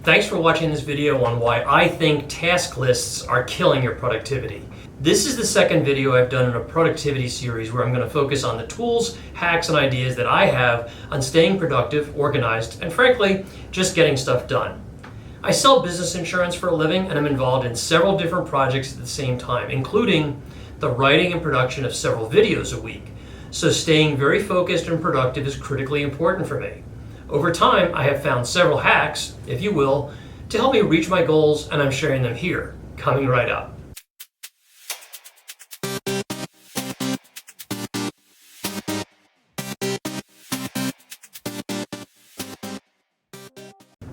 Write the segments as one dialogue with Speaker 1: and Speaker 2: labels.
Speaker 1: Thanks for watching this video on why I think task lists are killing your productivity. This is the second video I've done in a productivity series where I'm going to focus on the tools, hacks, and ideas that I have on staying productive, organized, and frankly, just getting stuff done. I sell business insurance for a living and I'm involved in several different projects at the same time, including the writing and production of several videos a week. So staying very focused and productive is critically important for me. Over time, I have found several hacks, if you will, to help me reach my goals, and I'm sharing them here, coming right up.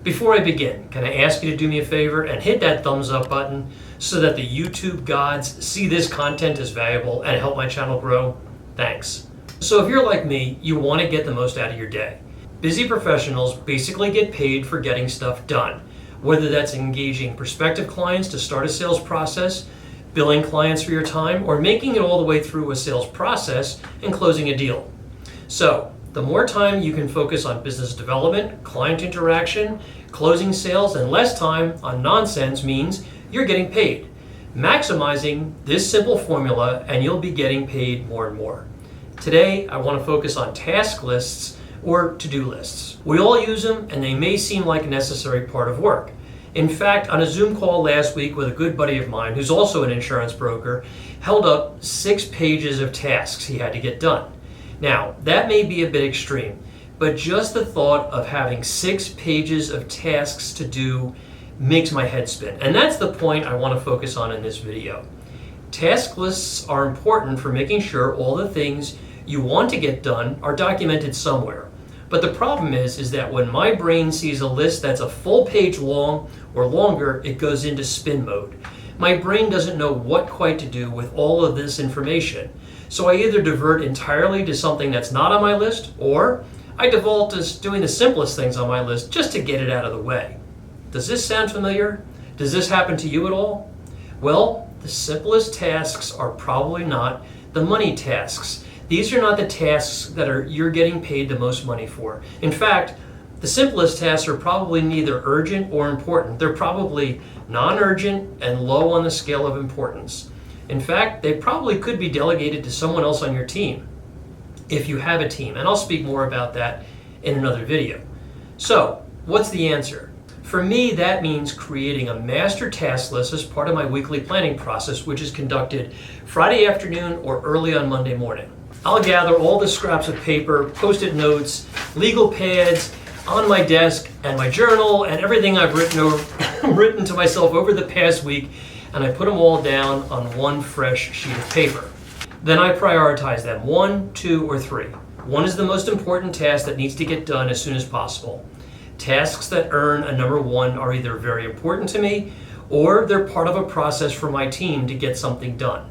Speaker 1: Before I begin, can I ask you to do me a favor and hit that thumbs up button so that the YouTube gods see this content as valuable and help my channel grow? Thanks. So if you're like me, you want to get the most out of your day. Busy professionals basically get paid for getting stuff done, whether that's engaging prospective clients to start a sales process, billing clients for your time, or making it all the way through a sales process and closing a deal. So the more time you can focus on business development, client interaction, closing sales, and less time on nonsense means you're getting paid. Maximizing this simple formula and you'll be getting paid more and more. Today, I want to focus on task lists or to-do lists. We all use them and they may seem like a necessary part of work. In fact, on a Zoom call last week with a good buddy of mine who's also an insurance broker, held up 6 pages of tasks he had to get done. Now, that may be a bit extreme, but just the thought of having 6 pages of tasks to do makes my head spin. And that's the point I want to focus on in this video. Task lists are important for making sure all the things you want to get done are documented somewhere. But the problem is that when my brain sees a list that's a full page long or longer, it goes into spin mode. My brain doesn't know what quite to do with all of this information. So I either divert entirely to something that's not on my list, or I default to doing the simplest things on my list just to get it out of the way. Does this sound familiar? Does this happen to you at all? Well, the simplest tasks are probably not the money tasks. These are not the tasks that you're getting paid the most money for. In fact, the simplest tasks are probably neither urgent or important. They're probably non-urgent and low on the scale of importance. In fact, they probably could be delegated to someone else on your team, if you have a team. And I'll speak more about that in another video. So, what's the answer? For me, that means creating a master task list as part of my weekly planning process, which is conducted Friday afternoon or early on Monday morning. I'll gather all the scraps of paper, post-it notes, legal pads on my desk, and my journal, and everything I've written to myself over the past week, and I put them all down on one fresh sheet of paper. Then I prioritize them, 1, 2, or 3. 1 is the most important task that needs to get done as soon as possible. Tasks that earn a number 1 are either very important to me, or they're part of a process for my team to get something done.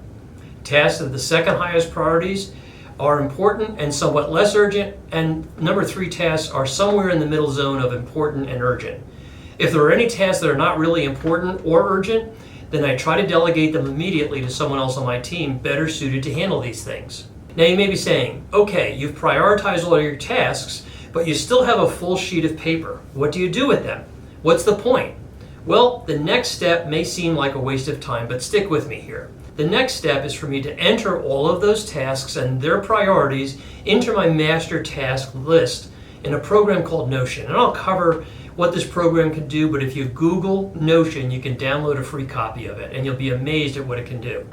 Speaker 1: Tasks of the second highest priorities are important and somewhat less urgent, and number 3 tasks are somewhere in the middle zone of important and urgent. If there are any tasks that are not really important or urgent, then I try to delegate them immediately to someone else on my team better suited to handle these things. Now you may be saying, okay, you've prioritized all your tasks, but you still have a full sheet of paper. What do you do with them? What's the point? Well, the next step may seem like a waste of time, but stick with me here. The next step is for me to enter all of those tasks and their priorities into my master task list in a program called Notion. And I'll cover what this program can do, but if you Google Notion, you can download a free copy of it, and you'll be amazed at what it can do.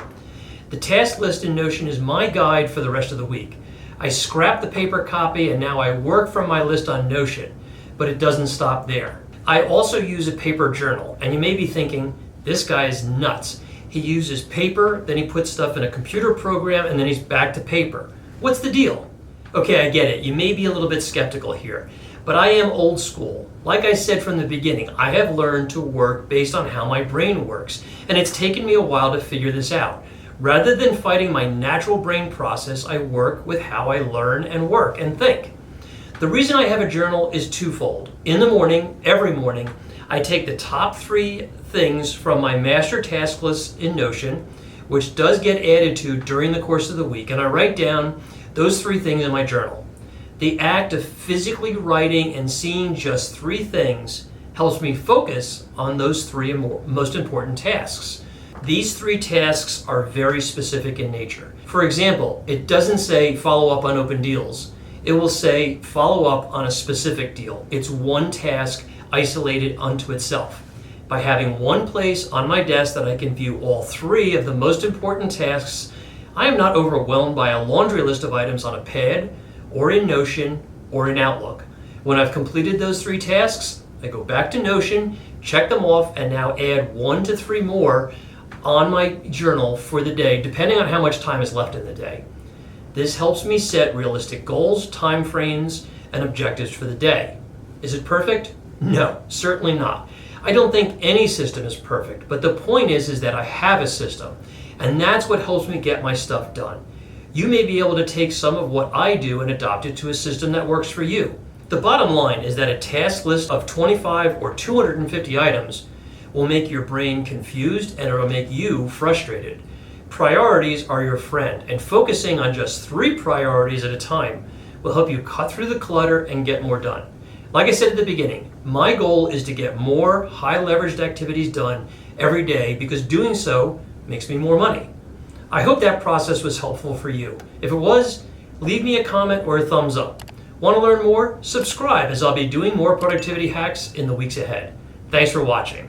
Speaker 1: The task list in Notion is my guide for the rest of the week. I scrap the paper copy, and now I work from my list on Notion, but it doesn't stop there. I also use a paper journal, and you may be thinking, this guy is nuts. He uses paper, then he puts stuff in a computer program, and then he's back to paper. What's the deal? Okay, I get it. You may be a little bit skeptical here, but I am old school. Like I said from the beginning, I have learned to work based on how my brain works, and it's taken me a while to figure this out. Rather than fighting my natural brain process, I work with how I learn and work and think. The reason I have a journal is twofold. In the morning, every morning, I take the top 3 things from my master task list in Notion, which does get added to during the course of the week, and I write down those 3 things in my journal. The act of physically writing and seeing just 3 things helps me focus on those three most important tasks. These three tasks are very specific in nature. For example, it doesn't say follow up on open deals. It will say follow up on a specific deal. It's one task isolated unto itself. By having one place on my desk that I can view all three of the most important tasks, I am not overwhelmed by a laundry list of items on a pad, or in Notion, or in Outlook. When I've completed those three tasks, I go back to Notion, check them off, and now add 1 to 3 more on my journal for the day, depending on how much time is left in the day. This helps me set realistic goals, time frames, and objectives for the day. Is it perfect? No, certainly not. I don't think any system is perfect, but the point is that I have a system, and that's what helps me get my stuff done. You may be able to take some of what I do and adopt it to a system that works for you. The bottom line is that a task list of 25 or 250 items will make your brain confused and it will make you frustrated. Priorities are your friend, and focusing on just 3 priorities at a time will help you cut through the clutter and get more done. Like I said at the beginning, my goal is to get more high-leveraged activities done every day because doing so makes me more money. I hope that process was helpful for you. If it was, leave me a comment or a thumbs up. Want to learn more? Subscribe, as I'll be doing more productivity hacks in the weeks ahead. Thanks for watching.